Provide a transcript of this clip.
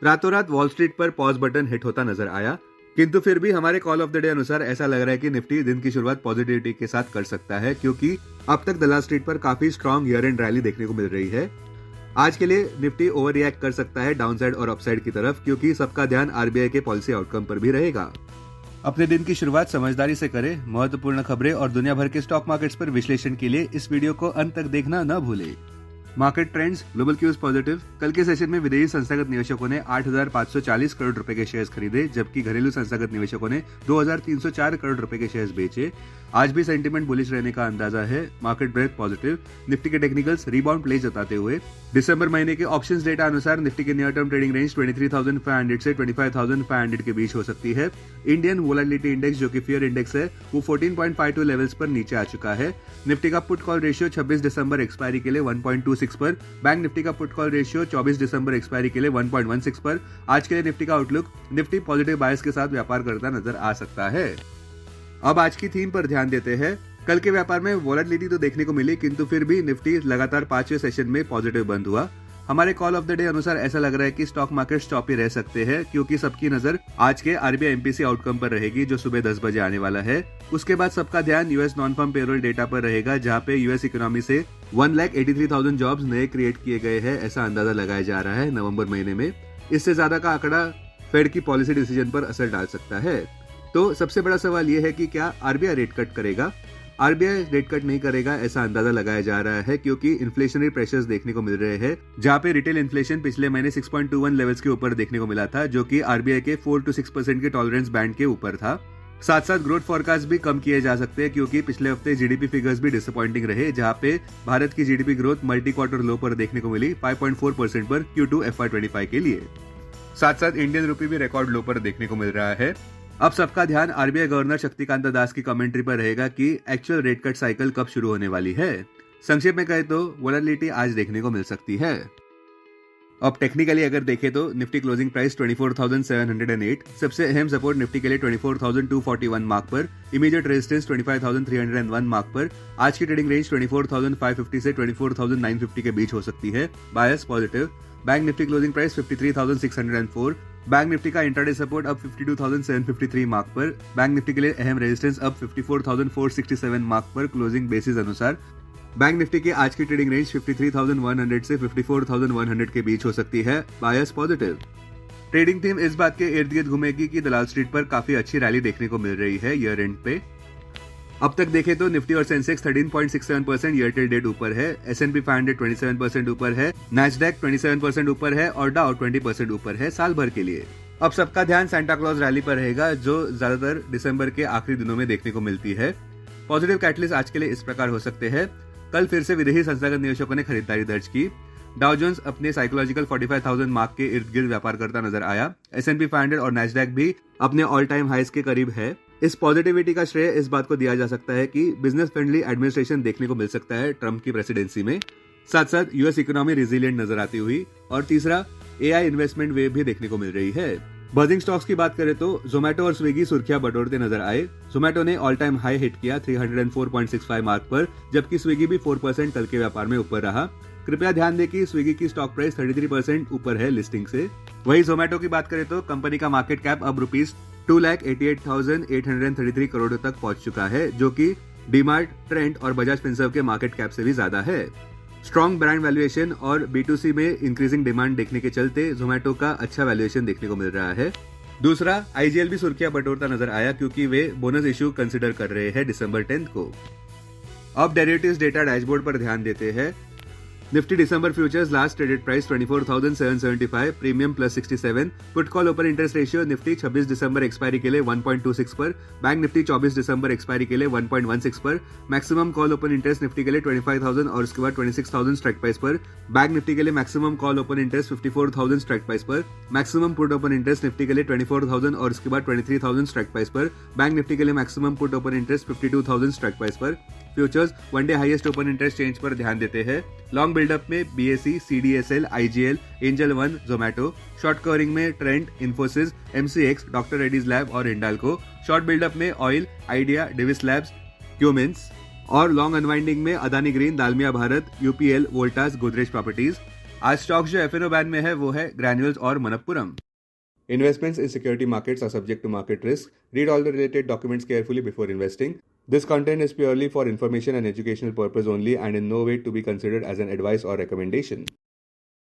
रातों रात wall street पर पॉज बटन हिट होता नजर आया, किंतु फिर भी हमारे कॉल ऑफ द डे अनुसार ऐसा लग रहा है कि निफ्टी दिन की शुरुआत पॉजिटिविटी के साथ कर सकता है, क्योंकि अब तक दलाल स्ट्रीट पर काफी स्ट्रॉन्ग ईयर एंड रैली देखने को मिल रही है। आज के लिए निफ्टी ओवर रिएक्ट कर सकता है डाउनसाइड और अपसाइड की तरफ, क्योंकि सबका ध्यान आरबीआई के पॉलिसी आउटकम पर भी रहेगा। अपने दिन की शुरुआत समझदारी से करें। महत्वपूर्ण खबरें और दुनिया भर के स्टॉक मार्केट्स पर विश्लेषण के लिए इस वीडियो को अंत तक देखना न भूलें। Market trends, global cues positive. कल के सेशन में विदेशी संस्थागत निवेशकों ने 8,540 करोड़ रुपए के शेयर्स खरीदे, जबकि घरेलू संस्थागत निवेशकों ने 2,304 करोड़ रुपए के शेयर्स बेचे। आज भी सेंटीमेंट बुलिश रहने का अंदाजा है। Market breadth positive. निफ्टी के टेक्निकल्स रिबाउंड प्ले जताते हुए दिसंबर महीने के ऑप्शंस डेटा अनुसार निफ्टी की नियर टर्म ट्रेडिंग रेंज 23,500 से 25,500 के बीच हो सकती है। इंडियन वोलेटिलिटी इंडेक्स, जो कि फियर इंडेक्स है, वो 14.52 लेवल्स पर नीचे आ चुका है। निफ्टी का put call ratio 26 December expiry के लिए 1.26 पर। बैंक निफ्टी का पुट कॉल रेशियो 24 दिसंबर एक्सपायरी के लिए 1.16 पर। आज के लिए निफ्टी का आउटलुक, निफ्टी पॉजिटिव बायस के साथ व्यापार करता नजर आ सकता है। अब आज की थीम पर ध्यान देते हैं। कल के व्यापार में वोलेटिलिटी तो देखने को मिली, किंतु फिर भी निफ्टी लगातार 5वें सेशन में पॉजिटिव बंद हुआ। हमारे कॉल ऑफ द डे अनुसार ऐसा लग रहा है कि स्टॉक मार्केट चौपी रह सकते हैं, क्योंकि सबकी नजर आज के आरबीआई एमपीसी आउटकम पर रहेगी, जो सुबह 10 बजे आने वाला है। उसके बाद सबका ध्यान US non farm payroll data पर रहेगा, जहां पे यूएस इकोनॉमी से 1,83,000 जॉब्स नए क्रिएट किए गए हैं, ऐसा अंदाजा लगाया जा रहा है नवंबर महीने में। इससे ज्यादा का आंकड़ा फेड की पॉलिसी डिसीजन पर असर डाल सकता है। तो सबसे बड़ा सवाल यह है कि क्या आरबीआई रेट कट करेगा? आरबीआई रेट कट नहीं करेगा ऐसा अंदाजा लगाया जा रहा है, क्योंकि इन्फ्लेशनरी प्रेशर्स देखने को मिल रहे हैं, जहां पे रिटेल इन्फ्लेशन पिछले महीने 6.21 लेवल्स के ऊपर देखने को मिला था, जो कि आरबीआई के 4 to 6% के टॉलरेंस बैंड के ऊपर था। साथ साथ ग्रोथ फोरकास्ट भी कम किए जा सकते हैं, क्योंकि पिछले हफ्ते जीडीपी फिगर्स भी डिसअपॉइंटिंग रहे, जहां पे भारत की जीडीपी ग्रोथ मल्टी क्वार्टर लो पर देखने को मिली 5.4% पर Q2 FY25 के लिए। साथ साथ इंडियन रुपी भी रिकॉर्ड लो पर देखने को मिल रहा है। अब सबका ध्यान आरबीआई गवर्नर शक्तिकांत दास की कमेंट्री पर रहेगा कि एक्चुअल रेट कट साइकिल कब शुरू होने वाली है। संक्षेप में कहें तो वोलेटिलिटी आज देखने को मिल सकती है। अब टेक्निकली अगर देखें तो निफ्टी क्लोजिंग प्राइस 24,708, सबसे अहम सपोर्ट निफ्टी के लिए 24,241 मार्क पर, इमीडिएट रेजिस्टेंस 25,301 मार्क पर। आज की ट्रेडिंग रेंज 24,550 से 24,950 के बीच हो सकती है। Bias positive. Bank Nifty closing price 53,604। Bank Nifty का इंट्राडे सपोर्ट अब 52,753 मार्क पर। बैंक निफ्टी के लिए अहम रेजिस्टेंस अब 54,467 मार्क पर क्लोजिंग बेसिस अनुसार। बैंक निफ्टी की आज की ट्रेडिंग रेंज 53,100 से 54,100 के बीच हो सकती है। Bias positive. ट्रेडिंग थीम इस बात के इर्द गिर्द घूमेगी कि दलाल स्ट्रीट पर काफी अच्छी रैली देखने को मिल रही है ईयर एंड पे। अब तक देखें तो निफ्टी और सेंसेक्स 13.67% ईयर टिल डेट ऊपर है, S&P 500 27% ऊपर है, नैस्डैक 27% ऊपर है और डाउ 20% ऊपर है साल भर के लिए। अब सबका ध्यान सांता क्लॉज रैली पर रहेगा, जो ज्यादातर दिसंबर के आखिरी दिनों में देखने को मिलती है। पॉजिटिव कैटलिस्ट आज के लिए इस प्रकार हो सकते हैं। कल फिर से विदेशी संस्थागत निवेशकों ने खरीदारी दर्ज की। डाउ जोन्स अपने साइकोलॉजिकल 45,000 मार्क के इर्द गिर्द व्यापार करता नजर आया। S&P 500 और नैस्डैक भी अपने ऑल टाइम हाइस के करीब है। इस पॉजिटिविटी का श्रेय इस बात को दिया जा सकता है कि बिजनेस फ्रेंडली एडमिनिस्ट्रेशन देखने को मिल सकता है ट्रम्प की प्रेसिडेंसी में। साथ साथ यूएस इकोनॉमी रिजिलियंट नजर आती हुई। और तीसरा, एआई इन्वेस्टमेंट वेव भी देखने को मिल रही है। बर्जिंग स्टॉक्स की बात करें तो जोमेटो और स्विगी सुर्खियां बटोरते नजर आए। जोमेटो ने ऑल टाइम हाई हिट किया 304.65 मार्क पर, जबकि स्विगी भी 4% कल के व्यापार में ऊपर रहा। कृपया ध्यान दें कि स्विगी की स्टॉक प्राइस 33% ऊपर है लिस्टिंग से। वही जोमेटो की बात करें तो कंपनी का मार्केट कैप अब ₹2,88,833 करोड़ तक पहुंच चुका है, जो कि डीमार्ट, ट्रेंट और बजाज फिनसर्व के मार्केट कैप से भी ज्यादा है। स्ट्रॉन्ग ब्रांड वैल्यूएशन और B2C में इंक्रीजिंग डिमांड देखने के चलते जोमेटो का अच्छा वैल्यूएशन देखने को मिल रहा है। दूसरा, IGL भी सुर्खियां बटोरता नजर आया, क्योंकि वे बोनस इश्यू कंसिडर कर रहे हैं दिसंबर 10 को। अब डेरिवेटिव्स डेटा डैशबोर्ड पर ध्यान देते हैं। Nifty December futures last traded price 24,775, premium +67। Put call open interest ratio Nifty 26 December expiry के लिए 1.26 पर। बैंक निफ्टी 24 दिसंबर एक्सपायरी के लिए 1.16 पर। Maximum call open interest Nifty के लिए 25,000 और उसके बाद 26,000 स्ट्राइक प्राइस पर। बैंक निफ्टी के लिए maximum call open interest 54,000 strike price पर। Maximum put open interest Nifty के लिए 24,000 और उसके बाद 23,000 स्ट्राइक प्राइस पर। बैंक निफ्टी के लिए maximum put open interest 52,000 strike price पर। Futures one day highest open interest change पर ध्यान देते हैं। लॉन्ग बिल्डअप में BSE, CDSL, IGL, Angel One, Zomato. Short covering में Trent, Infosys, MCX, doctor Reddy's lab और हिंडाल्को। शॉर्ट बिल्डअप में oil, Idea, Divi's labs, Cummins. और लॉन्ग अनवाइंडिंग में Adani green, Dalmia Bharat, UPL, Voltas, Godrej properties. आज स्टॉक्स जो एफएनओ बैन में है वो है ग्रैन्यूल्स और Manappuram. Investments in security markets are subject to market risk. Read all the related documents carefully before investing. This content is purely for information and educational purpose only and in no way to be considered as an advice or recommendation.